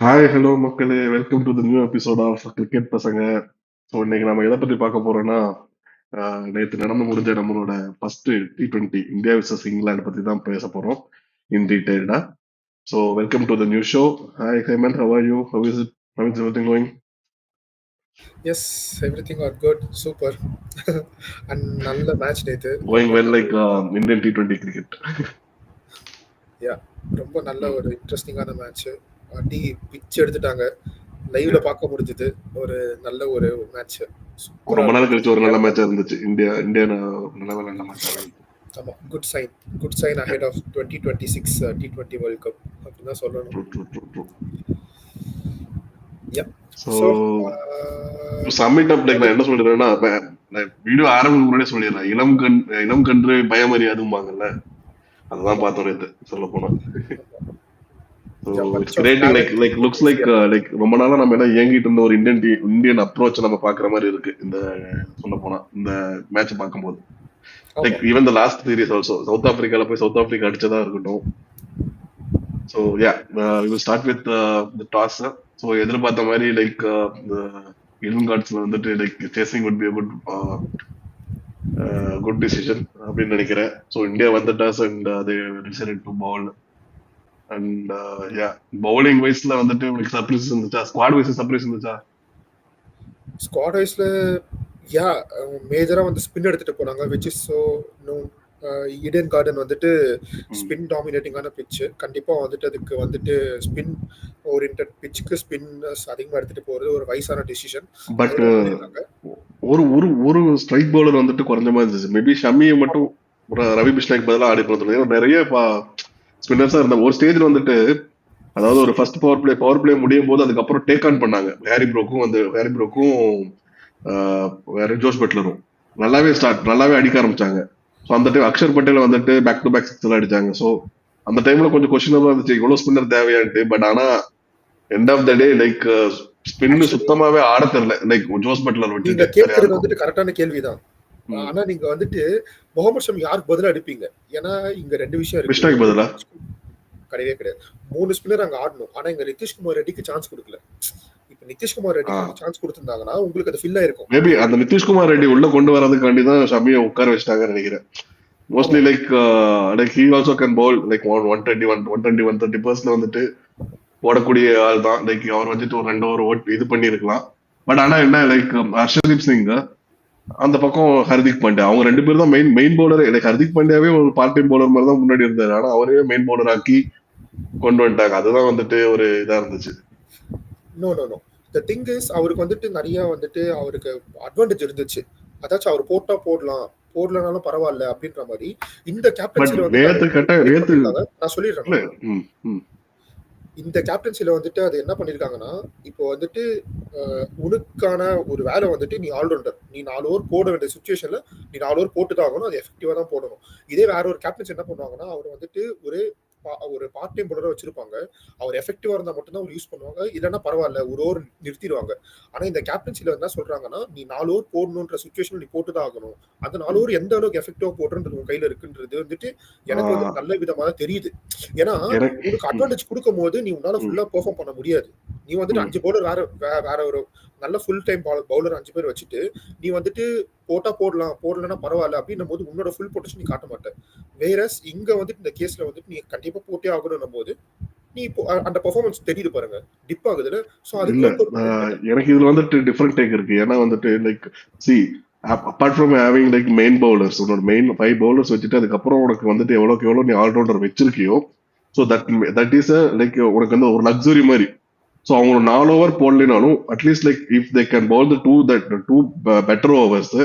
Hi hello மக்களே, welcome to the new episode of cricket பசங்க. So இன்னைக்கு நம்ம எதை பத்தி பார்க்க போறோம்னா, நேற்று நடந்து முடிஞ்ச நம்மளோட first T20 India vs England பத்தி தான் பேச போறோம் இன் டீடைல்டா. So welcome to the new show. Hi Hemanth, how are you? How is it? How is everything going? Yes everything are good super and நல்ல மேட்ச் நேத்து going well like Indian T20 cricket. Yeah ரொம்ப நல்ல ஒரு இன்ட்ரெஸ்டிங்கான match. அடி pitch எடுத்துட்டாங்க, லைவ்ல பார்க்க முடிஞ்சது. ஒரு நல்ல ஒரு மேட்ச், ரொம்ப நாள் கழிச்சு ஒரு நல்ல மேட்சா இருந்துச்சு. இந்தியா நல்ல மேட்சா இருந்துச்சு. ஆமா, good sign ahead of 2026 T20 world cup அப்படின்னு தான் சொல்லணும். Yeah so sum it up like நான் என்ன சொல்றேன்னா, வீடியோ ஆரம்பிக்கு முன்னாடியே சொல்லிடுறேன், இளம் கன்று பயமறியாதும்பாங்கல்ல, அதுதான் பார்த்தோம் நேத்து சொல்ல போனா. ரொம்ப நாளா நம்ம என்ன இயங்கிட்டு இருந்த ஒரு இந்தியன் அப்ரோச் நம்ம பாக்குற மாதிரி இருக்கு இந்த சொல்ல போனா இந்த மேட்ச் பார்க்கும்போது. Like even the last series also South ஆப்பிரிக்கால போய் சவுத் ஆப்பிரிக்கா அடிச்சதா இருக்கட்டும். So yeah we will start with the toss. So எதிர்பார்த்த மாதிரி லைக் இளம் கார்ட்ஸ்ல வந்துட்டு like chasing would be a good decision அப்படின்னு நினைக்கிறேன். ஸோ இந்தியா வந்த toss and they decided to bowl. And yeah bowling வைஸ்ல வந்துட்டு உங்களுக்கு சர்ப்ரைஸ் இருந்துச்சா? ஸ்குவாட் வைஸ் சர்ப்ரைஸ் இருந்துச்சா? ஸ்குவாட் வைஸ்ல யா மேஜரா வந்து ஸ்பின் எடுத்துட்டு போனாங்க, which is so known. Eden garden வந்துட்டு ஸ்பின் டாமினேட்டிங்கான பிட்ச். கண்டிப்பா வந்துட்டு அதுக்கு வந்துட்டு ஸ்பின் ஓரியன்டட் பிட்ச்க்கு ஸ்பின் அதிகமா எடுத்துட்டு போறது ஒரு வைஸான டிசிஷன். பட் ஒரு ஸ்ட்ரைக் பவுலர் வந்துட்டு குறைஞ்ச மாதிரி இருந்துச்சு. மேபி ஷமியை மட்டும் ரவி பிஷ்னாக்கு பதிலாக ஆடி போகிறது. நிறைய ஸ்பின்னர்ஸா இருந்த ஒரு ஸ்டேஜ்ல வந்துட்டு, அதாவது ஒரு ஃபர்ஸ்ட் பவர் பிளே முடியும் போது அதுக்கப்புறம் டேக் ஆன் பண்ணாங்க. ஹாரி ப்ரோக்கும் வேற ஜோஸ் பட்லரும் நல்லாவே அடிக்க ஆரம்பிச்சாங்க. ஸோ அந்த டைம் அக்ஷர் பட்டேல் வந்துட்டு பேக் டு பேக் சிக்ஸ் அடிச்சாங்க. ஸோ அந்த டைம்ல கொஞ்சம் கொஸ்டினபிளா இருந்துச்சு இவ்வளவு ஸ்பின்னர் தேவையான்ட்டு. பட் ஆனா end of the day like spin சுத்தமாவே ஆட தெரியல. லைக் ஜோஸ் பட்லர் நீங்க கேட்கறது வந்துட்டு கரெக்டான கேள்விதான். ஆனா நீங்க வந்துட்டு முகமது ஷமி யாருக்கு பதிலா அடிப்பீங்க? ஏன்னா இங்க ரெண்டு விஷயம் இருக்கு. பதிலா கிடையவே கிடையாது. 3 ஸ்பின்னர் அங்க ஆடணும். ஆனா இங்க நிதிஷ்குமார் ரெட்டிக்கு சான்ஸ் கொடுக்கல. இப்ப நிதிஷ்குமார் ரெட்டிக்கு சான்ஸ் கொடுத்திருந்தாங்கன்னா உங்களுக்கு அது ஃபில் ஆயிருக்கும். மேபி அந்த நிதிஷ்குமார் ரெட்டி உள்ள கொண்டு வரதுக்காண்டி தான் ஷமியை உட்கார வச்சிட்டாங்கன்னு நினைக்கிறேன். Mostly like he also can Pavul like 120-130% வந்துட்டு போடக்கூடிய ஆள் தான். லைக் அவர் வந்துட்டு ஒரு 2 ஓவர் இது பண்ணிருக்கலாம். பட் ஆனா என்ன லைக் ஹர்ஷதீப் சிங் அந்த பக்கம் ஹர்திக் பாண்டியா, அவங்க 2 பேரும் தான் மெயின் பவுலர். லைக் ஹர்திக் பாண்டியாவே ஒரு பார்ட் டைம் பவுலர் மாதிரி தான் முன்னாடி இருந்தாரு. ஆனா அவரே மெயின் பவுலர் ஆக்கி கொண்டு வந்துட்டாங்க. அதுதான் வந்துட்டு ஒரு இதா இருந்துச்சு. நோ தி திங் இஸ் அவருக்கு வந்துட்டு நிறைய வந்துட்டு அவருக்கு அட்வான்டேஜ் இருந்துச்சு. அதாச்சும் அவர் போட்டா போடலனாலும் பரவாயில்ல அப்படின்ற மாதிரி இந்த கேப்டன்சில வந்து நான் சொல்லிடுறேன். இந்த கேப்டன்சில வந்துட்டு அது என்ன பண்ணிருக்காங்கன்னா, இப்போ வந்துட்டு உனக்கான ஒரு வேலை வந்துட்டு நீ ஆல்ரவுண்டர், நீ 4 ஓவர் போட வேண்டிய சுச்சுவேஷன்ல நீ 4 ஓவர் போட்டுதான் ஆகணும். அது எஃபெக்டிவா தான் போடணும். இதே வேற ஒரு கேப்டன்சி என்ன பண்ணுவாங்கன்னா, அவர் வந்துட்டு ஒரு பார்ட் டைம் பவுலரா வச்சிருப்பாங்க. அவர் எஃபெக்டிவா இருந்தா மட்டும்தான் அவர் யூஸ் பண்ணுவாங்க. இல்லைன்னா பரவாயில்ல ஒரு ஓவர் நிறுத்திடுவாங்க. ஆனா இந்த கேப்டன்சில என்ன சொல்றாங்கன்னா, நீ 4 ஓவர் போடணுன்ற சுச்சுவேஷன் நீ போட்டுதான் ஆகணும். அந்த 4 ஓவர் எந்த அளவுக்கு எஃபெக்டிவா போடுறது உங்க கையில இருக்குன்றது வந்துட்டு எனக்கு வந்து நல்ல விதமா தான் தெரியுது. ஏன்னா உனக்கு அட்வான்டேஜ் கொடுக்கும் போது நீ உன்னால ஃபுல்லா பெர்ஃபார்ம் பண்ண முடியாது. நீ வந்துட்டு 5 பவுலர் வேற ஒரு நல்ல ஃபுல் டைம் பவுலர் 5 பேர் வச்சுட்டு நீ வந்துட்டு போட்டா போடலன்னா பரவாயில்ல அப்படின்னும் போது உன்னோட ஃபுல் பொட்டன்ஷியல் நீ காட்ட மாட்டேன். வேறஸ் இங்க வந்துட்டு இந்த கேஸ்ல வந்துட்டு நீ கண்டிப்பா போட்டே ஆகணும் போது நீ அந்த பெர்ஃபார்மன்ஸ் தெரியுது பாருங்க, டிப் ஆகுதுல. சோ அது எனக்கு இதுல வந்துட்டு டிஃபரெண்ட் டேக் இருக்கு. ஏன்னா வந்துட்டு like apart from having like main bowlers, உன்னோட மெயின் 5 bowlers வச்சுட்டு அதுக்கப்புறம் உனக்கு வந்துட்டு எவ்வளவு நீ ஆல்ரவுண்டர் வச்சிருக்கியோ, ஸோ தட் இஸ் லைக் உனக்கு வந்து ஒரு லக்ஸுரி மாதிரி. ஸோ அவங்க 4 ஓவர் போடலினாலும் at least like if they can bowl two better overs.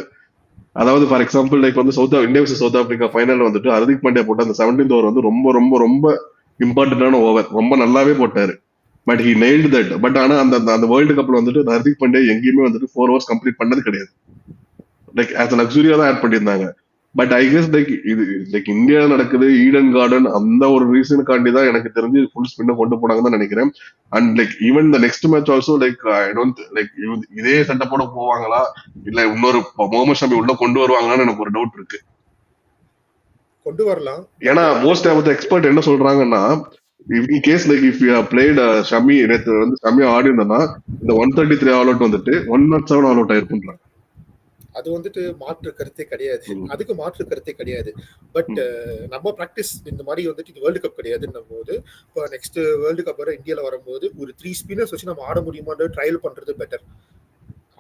அதாவது ஃபார் எக்ஸாம்பிள் லைக் வந்து India vs South Africa final வந்துட்டு ஹர்திக் பாண்டியா போட்ட அந்த 17th ஓவர் வந்து ரொம்ப ரொம்ப ரொம்ப இம்பார்ட்டன்டான ஓவர். ரொம்ப நல்லாவே போட்டாரு. But he nailed that. But ஆனா அந்த வேர்ல்டு கப்ல வந்துட்டு ஹர்திக் பாண்டியா எங்கேயுமே வந்துட்டு 4 ஓவர்ஸ் கம்ப்ளீட் பண்ணது கிடையாது. லைக் ஆஸ் லக்ஸுரியா தான் ஆட் பண்ணியிருந்தாங்க. பட் ஐ கெஸ் லைக் இது லைக் இந்தியா நடக்குது ஈடன் கார்டன் அந்த ஒரு ரீசனுக்காண்டி தான் எனக்கு தெரிஞ்சு ஃபுல் ஸ்பின்ன கொண்டு போனாங்கன்னு தான் நினைக்கிறேன். And like even the next match also like I don't like இதே செட்டப்போட போவாங்களா இல்ல இன்னொரு முகமது ஷமி உள்ள கொண்டு வருவாங்களான்னு எனக்கு ஒரு டவுட் இருக்கு. கொண்டு வரலாம். ஏன்னா மோஸ்ட் ஆஃப் த எக்ஸ்பர்ட் என்ன சொல்றாங்கன்னா, in case like if you played Shami நேற்று வந்து ஷமி ஆடி இருந்தனா இந்த 133 ஆல் அவுட் வந்துட்டு 107 ஆல் அவுட் ஆயிருக்குன்றாங்க. அது வந்துட்டு மாற்று கருத்தே கிடையாது. அதுக்கு மாற்று கருத்தே கிடையாது. பட் நம்ம பிராக்டிஸ் இந்த மாதிரி வந்துட்டு இது வேர்ல்டு கப் கிடையாதுன்னும் போது இப்போ நெக்ஸ்ட் வேர்ல்டு கப் வர இந்தியாவில் வரும்போது ஒரு 3 ஸ்பின்னர்ஸ் வச்சு நம்ம ஆட முடியுமான்னு ட்ரையல் பண்றது பெட்டர்.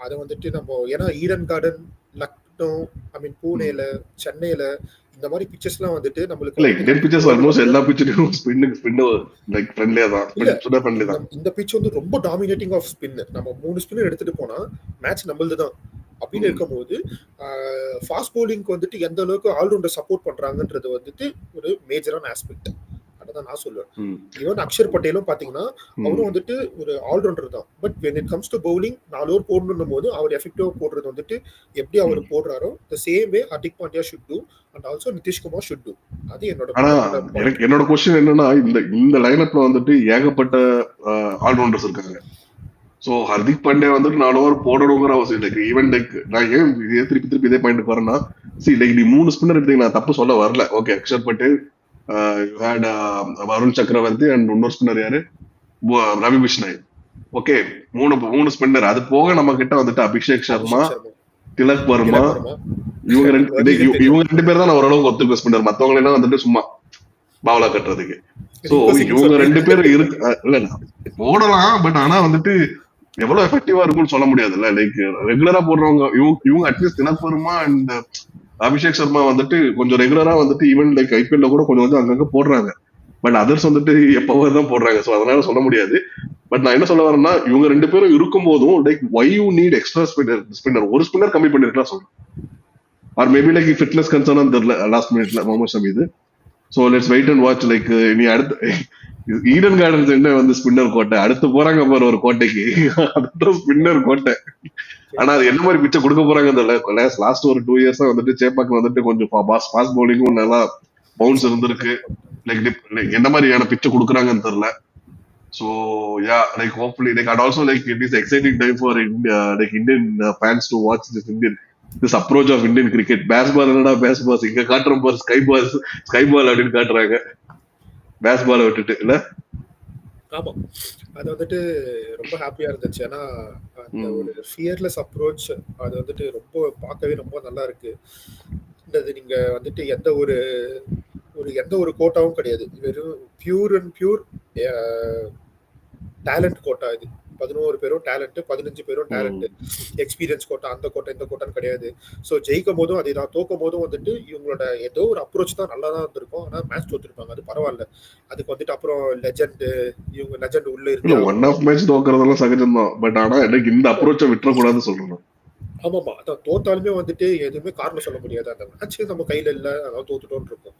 அதை வந்துட்டு நம்ம ஏன்னா ஈடன் கார்டன், லக்னோ, பூனேல, சென்னையில இந்த மாதிரி பிச்சர்ஸ்லாம் வந்துட்டு நம்மளுக்கு லைக் இந்தியன் பிச்சர்ஸ் ஆல்மோஸ்ட் எல்லா பிச்சரும் ஸ்பின்னு லைக் ஃப்ரெண்ட்லியா தான், சுட ஃப்ரெண்ட்லி தான். இந்த பிச் வந்து ரொம்ப டாமினேட்டிங் ஆஃப் ஸ்பின். நம்ம 3 ஸ்பின்னர் எடுத்துட்டு போனா மேட்ச் நம்மளது தான். அப்படின்னு இருக்கும்போது ஃபாஸ்ட் பவுலிங்க்கு வந்துட்டு எந்த அளவுக்கு ஆல்ரவுண்டர் சப்போர்ட் பண்றாங்கன்றது வந்துட்டு ஒரு மேஜரான ஆஸ்பெக்ட். அதான் நான் சொல்லுவேன். ஈவன் அக்ஷர் பட்டேலும் பாத்தீங்கன்னா அவரும் வந்துட்டு ஒரு ஆல்ரவுண்டர் தான். But when it comes to bowling 4 over போடணும் போது அவர் எஃபெக்டிவா போடுறது வந்துட்டு எப்படி அவர் போடுறாரோ the same way Hardik Pandya should do and also Nitish Kumar should do. அது என்னோட क्वेश्चन என்னன்னா இந்த லைனப்ல வந்துட்டு ஏகப்பட்ட ஆல்ரவுண்டர்ஸ் இருக்காங்க. சோ ஹர்திக் பாண்டியா வந்துட்டு 4 ஓவர் போடணுங்கிற அவசியம் இல்லை. ஈவன் லைக் நான் ஏன் திருப்பி இதே பாயிண்ட் வரேன்னா லைக் நீ 3 ஸ்பின்னர் எடுத்தீங்க, நான் தப்பு சொல்ல வரல. Okay, Akshar Patel, you had Varun Chakravarthy and இன்னொரு ஸ்பின்னர் யாரு, ரவி பிஷ்னாய். ஓகே, மூணு ஸ்பின்னர். அது போக நம்ம கிட்ட வந்துட்டு அபிஷேக் சர்மா, திலக் வர்மா, இவங்க ரெண்டு பேர் தான் நான் ஓரளவுக்கு ஒத்துக்க ஸ்பின்னர். மத்தவங்க எல்லாம் வந்துட்டு சும்மா பாவலா கட்டுறதுக்கு. சோ இவங்க 2 பேரும் இருக்கு இல்ல போடலாம். பட் ஆனா வந்துட்டு எவ்வளவு எஃபெக்டிவா இருக்கும்னு சொல்ல முடியாதுல்ல. லைக் ரெகுலரா போடுறவங்க இவங்க அட்லீஸ்ட் திலக் வர்மா அண்ட் அபிஷேக் சர்மா வந்துட்டு கொஞ்சம் ரெகுலரா வந்துட்டு ஈவன் லைக் ஐபிஎல்ல கூட கொஞ்சம் அங்கங்க போடுறாங்க. பட் அதர்ஸ் வந்துட்டு எப்பவோ தான் போடுறாங்க. சோ அதனால சொல்ல முடியாது. பட் நான் என்ன சொல்ல வரேன்னா இவங்க 2 பேரும் இருக்கும் போதும் like why you need extra spinner. ஒரு ஸ்பின்னர் கம்மி பண்ணிருக்கலாம் சொல்றேன். Or maybe like fitness concern தெரியல லாஸ்ட் மினிட்ல முகமது ஷமி இது. So let's wait and watch. Like நீ அடுத்து ஈடன் கார்டன்ஸ் என்ன வந்து ஸ்பின்னர் கோட்டை அடுத்து போறாங்க பாரு ஒரு கோட்டைக்கு, அதுதான் ஸ்பின்னர் கோட்டை. ஆனா அது என்ன மாதிரி பிச்சை கொடுக்க போறாங்க லாஸ்ட் ஒரு 2 இயர்ஸா வந்துட்டு சேப்பாக்கு வந்துட்டு கொஞ்சம் ஃபாஸ்ட் பவுலிங்கும் நல்லா பவுன்ஸ் இருந்திருக்கு. லைக் என்ன மாதிரியான பிச்சை கொடுக்குறாங்கன்னு தெரியல. So yeah like hopefully like and also like it is exciting time for Indian fans to watch this approach of Indian cricket. Baseball என்னடா பேஸ்பால் இங்க காட்டுற பால் ஸ்கை பால் அப்படின்னு காட்டுறாங்க பேஸ்பாலை விட்டுட்டு இல்ல. ஆமா, அது வந்துட்டு ரொம்ப ஹாப்பியா இருந்துச்சு. ஏன்னா அந்த ஒரு ஃபியர்லெஸ் அப்ரோச் அது வந்துட்டு ரொம்ப பார்க்கவே ரொம்ப நல்லா இருக்கு. நீங்க வந்துட்டு எந்த ஒரு கோட்டாவும் கிடையாது. வெறும் pure and pure talent quota. இது 11 பேரும் டேலண்ட், 15 பேரும் டேலண்ட். எக்ஸ்பீரியன்ஸ் கோட்டா, அந்த கோட்டா இந்த கோட்டான்னு கிடையாது. ஸோ ஜெயிக்கும் போதும் அதேதான், தோக்கும் போதும் வந்துட்டு இவங்களோட ஏதோ ஒரு அப்ரோச் தான் நல்லா தான் இருந்திருக்கும். ஆனா மேட்ச் தோத்துருப்பாங்க, அது பரவாயில்ல. அதுக்கு வந்துட்டு அப்புறம் இவங்க லெஜெண்ட் உள்ள இருக்கு. ஒன் ஆஃப் மேட்ச் தோக்குறதெல்லாம் சகஜம் தான். பட் ஆனா எனக்கு இந்த அப்ரோச்சை விட்டுறக்கூடாதுன்னு சொல்றேன். ஆமாமா, அதான் தோத்தாலுமே வந்துட்டு எதுவுமே காரணம் சொல்ல முடியாது. அந்த மேட்ச் நம்ம கையில இல்ல, அதாவது தோத்துட்டோன்னு இருக்கும்.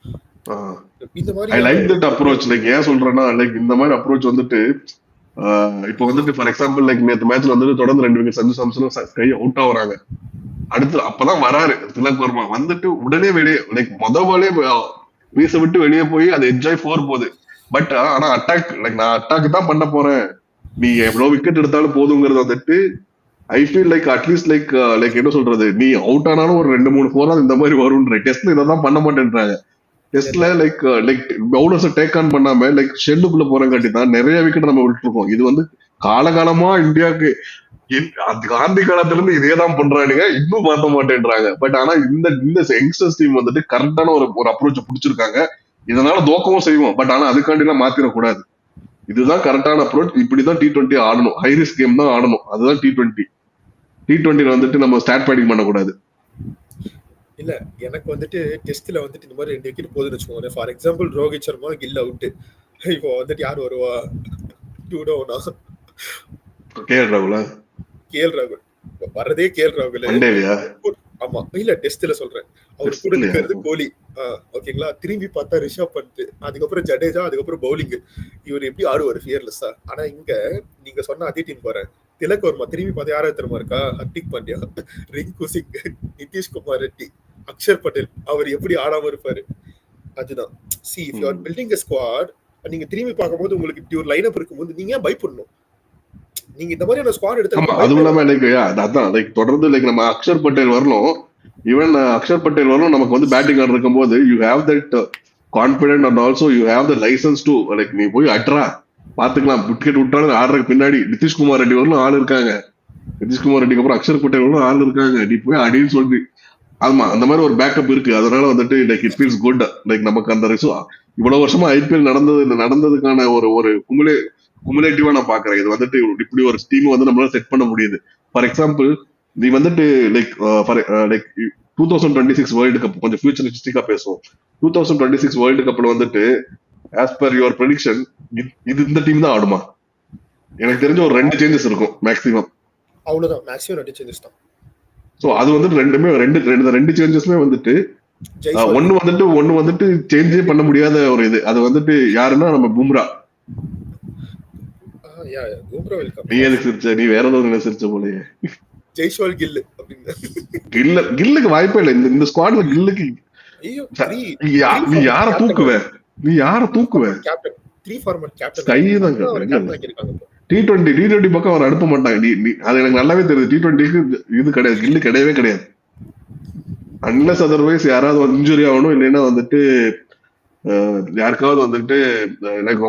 இந்த மாதிரி I like that approach. Like ஏன் சொல்றேன்னா லைக் இந்த மாதிரி அப்ரோச் வந்துட்டு இப்போ வந்துட்டு ஃபார் எக்ஸாம்பிள் லைக் நேற்று மேட்ச்ல வந்துட்டு தொடர்ந்து 2 விக்கெட் சஞ்சு சாம்சனும் கை அவுட் ஆகுறாங்க. அடுத்து அப்பதான் வராரு திலக் வர்மா. வந்துட்டு உடனே வெளியே லைக் பாலே வீச விட்டு வெளியே போய் அது என்ஜாய் 4 போகுது. பட் ஆனா அட்டாக் லைக் நான் அட்டாக் தான் பண்ண போறேன், நீ எவ்வளவு விக்கெட் எடுத்தாலும் போதுங்கிறது வந்துட்டு I feel like at least like என்ன சொல்றது, நீ அவுட் ஆனாலும் ஒரு 2-3 4 இந்த மாதிரி வரும்ன்ற. டெஸ்ட்ல இதான் பண்ண மாட்டேன்றாங்க. டெஸ்ட்ல லைக் பவுலர்ஸ் டேக் ஆன் பண்ணாம லைக் ஷெல்லுக்குள்ள போறங்காட்டி தான் நிறைய விக்கெட் நம்ம விட்டுருக்கோம். இது வந்து காலகாலமா இந்தியாவுக்கு காந்தி காலத்துல இருந்து இதேதான் பண்றானுங்க, இன்னும் மாத்த மாட்டேன்றாங்க. பட் ஆனா இந்த யங்ஸ்டர்ஸ் டீம் வந்துட்டு கரெக்டான ஒரு அப்ரோச் பிடிச்சிருக்காங்க. இதனால தோக்கவும் செய்வோம். பட் ஆனா அதுக்காண்டி எல்லாம் மாத்திரக்கூடாது. இதுதான் கரெக்டான அப்ரோச். இப்படிதான் T20 ஆடணும். ஹை ரிஸ்க் கேம் தான் ஆடணும். அதுதான் T20 வந்துட்டு நம்ம ஸ்டார்ட் பேட்டிங் பண்ணக்கூடாது. இல்ல எனக்கு வந்துட்டு டெஸ்ட்ல வந்துட்டு இந்த மாதிரி 2 விக்கெட் போதுன்னு வச்சுக்கோங்க. For example Rohit Sharma Gill out, இப்போ வந்துட்டு யார் வருவா? டூடோனா கேஎல் ராகுல் வரதே கேஎல் ராகுல். ஆமா, இல்ல டெஸ்ட்ல சொல்றேன். அவர் கூட இருக்கிறது கோலி. ஓகேங்களா, திரும்பி பார்த்தா ரிஷப் பண்ட், அதுக்கப்புறம் ஜடேஜா, அதுக்கப்புறம் பவுலிங். இவர் எப்படி ஆடுவார் ஃபியர்லெஸ்ஸா? ஆனா இங்க நீங்க சொன்ன அதே டீம் போறேன். திலக் வர்மா திரும்பி பார்த்து யாராவது தெரியுமா இருக்கா? ஹர்திக் பாண்டியா, ரிங்கு சிங், நிதிஷ்குமார் ரெட்டி, அக்ஷர் பட்டேல். அவர் எப்படி ஆடாம இருப்பாரு? அதுதான் see if you are building a squad, நீங்க திரும்பி பார்க்கும்போது உங்களுக்கு இப்படி ஒரு லைன் அப் இருக்கும்போது நீங்க ஏன் பயப்படணும்? நீங்க இந்த மாதிரியான ஸ்குவாட் எடுத்து அதுவும் இல்லாம லைக் அதான் லைக் தொடர்ந்து லைக் நம்ம அக்ஷர் பட்டேல் வரணும். ஈவன் அக்ஷர் பட்டேல் வரணும். நமக்கு வந்து பேட்டிங் ஆர்டர் இருக்கும்போது you have that confident and also you have the license to like நீ போய் அட்ரா பாத்துக்கலாம் விக்கெட் விட்டாலும் ஆடுறதுக்கு பின்னாடி நிதிஷ்குமார் ரெட்டி வரலும் ஆள் இருக்காங்க. நிதிஷ்குமார் ரெட்டிக்கு அப்புறம் அக்ஷர் பட்டேல் வரலும் ஆள் இருக்காங்க. நீ போய் அடின்னு சொல்லி ஆமா அந்த மாதிரி ஒரு பேக்கப் இருக்கு. அதனால வந்துட்டு like it feels good. Like நமக்கு அந்த இவ்வளவு வருஷமா ஐபிஎல் நடந்ததுக்கான ஒரு ஒரு குமுலேட்டிவா நான் பாக்குறேன். இது வந்துட்டு இப்படி ஒரு டீம் வந்து நம்மளால செட் பண்ண முடியுது. ஃபார் எக்ஸாம்பிள் நீ வந்துட்டு லைக் லைக் 2026 வேர்ல்டு கப் கொஞ்சம் ஃபியூச்சரிஸ்டிக்கா பேசுவோம். 2026 வேர்ல்டு கப்ல வந்துட்டு ஆஸ் பர் யுவர் ப்ரெடிக்ஷன் இது இந்த டீம் தான் ஆடுமா? எனக்கு தெரிஞ்ச ஒரு 2 சேஞ்சஸ் இருக்கும் மேக்ஸிமம். அவ்வளவுதான், மேக்ஸிமம் 2 சேஞ்சஸ் தான். சோ அது வந்து ரெண்டு சேஞ்சஸ்மே வந்துட்டு ஒன்னு வந்துட்டு சேஞ்சே பண்ண முடியாத ஒரு இது. அது வந்துட்டு யாருன்னா நம்ம பும்ரா. நீ எதுக்கு சிரிச்ச? நீ வேற ஏதாவது சிரிச்ச போலயே. ஜெய்ஸ்வால் கில் கில்லுக்கு வாய்ப்பே இல்லை இந்த ஸ்குவாட்ல. கில்லுக்கு நீ யார தூக்குவ? கேப்டன் 3 ஃபார்மட் கேப்டன் கைதான் T20 பக்கம் அவர் அனுப்ப மாட்டாங்க. அது எனக்கு நல்லாவே தெரியுது. T20க்கு இது கிடையாது, கில்லு கிடையவே கிடையாது. அன்லஸ் அதர்வைஸ் யாராவது இன்ஜுரி ஆகணும், இல்லைன்னா வந்துட்டு யாருக்காவது வந்துட்டு எனக்கு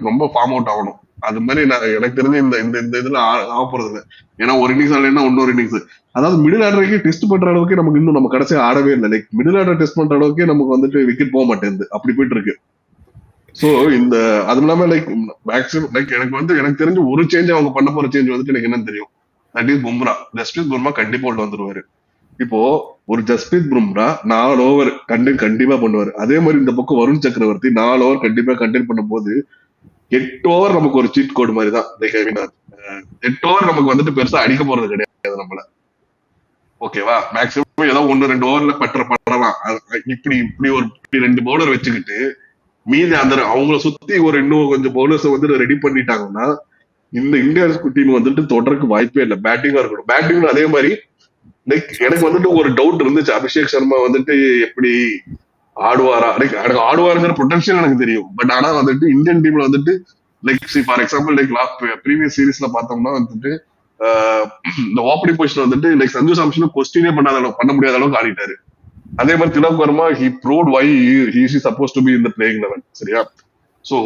ரொம்ப ஃபார்ம் அவுட் ஆகணும். அது மாதிரி எனக்கு தெரிஞ்ச இந்த இதுல ஆக போறது இல்லை. ஏன்னா ஒரு இன்னிங்ஸ் ஆடலைன்னா இன்னொரு இன்னிங்ஸ். அதாவது மிடில் ஆர்டருக்கு டெஸ்ட் பண்ற அளவுக்கு நமக்கு இன்னும் நம்ம கடைசியா ஆடவே இல்லை. லைக் மிடில் ஆர்டர் டெஸ்ட் பண்ற அளவுக்கு நமக்கு வந்துட்டு விக்கெட் போக மாட்டேங்குது. அப்படி போயிட்டு இருக்கு. சோ இந்த அதுவும் இல்லாம லைக் மேக்ஸிமம் லைக் எனக்கு தெரிஞ்ச ஒரு சேஞ்ச் அவங்க பண்ண போற சேஞ்ச் வந்துட்டு எனக்கு என்னன்னு தெரியும். That is Bumrah. ஜஸ்பிரீத் பும்ரா கண்டிப்பா உள்ள வந்துருவாரு. இப்போ ஒரு ஜஸ்பிரீத் பும்ரா 4 ஓவர் கண்டிப்பா பண்ணுவாரு. அதே மாதிரி இந்த பக்கம் வருண் சக்கரவர்த்தி 4 ஓவர் கண்டிப்பா கண்டெயின் பண்ணும் போது 8 ஓவர் நமக்கு ஒரு சீட் கோடு மாதிரி தான். 8 ஓவர் நமக்கு வந்துட்டு பெருசா அடிக்க போறது கிடையாது நம்மள. ஓகேவா? மேக்ஸிமம் ஏதோ 1-2 ஓவர்ல பண்றலாம். இப்படி ஒரு 2 பவுலர் வச்சுக்கிட்டு மீதி அந்த அவங்கள சுத்தி ஒரு இன்னும் கொஞ்சம் பவுலர்ஸ் வந்து ரெடி பண்ணிட்டாங்கன்னா இந்த இந்தியா டீம் வந்துட்டு தொடருக்கு வாய்ப்பே இல்லை. பேட்டிங்கா இருக்கணும். பேட்டிங் அதே மாதிரி லைக் எனக்கு வந்துட்டு ஒரு டவுட் இருந்துச்சு. அபிஷேக் சர்மா வந்துட்டு எப்படி ஆடுவாரா? எனக்கு ஆடுவாருங்கிற பொட்டன்ஷியல் எனக்கு தெரியும். பட் ஆனா வந்துட்டு இந்தியன் டீம்ல வந்துட்டு like for example like previous சீரீஸ்ல பார்த்தோம்னா வந்துட்டு இந்த ஓப்பனிங் பொசிஷன் வந்துட்டு லைக் சஞ்சு சாம்சன் கொஸ்டினே பண்ண முடியாத அளவுக்கு ஆடிட்டாரு. அதே மாதிரி Tilak Verma he proved why he is supposed to be in the playing 11. சரியா? சோ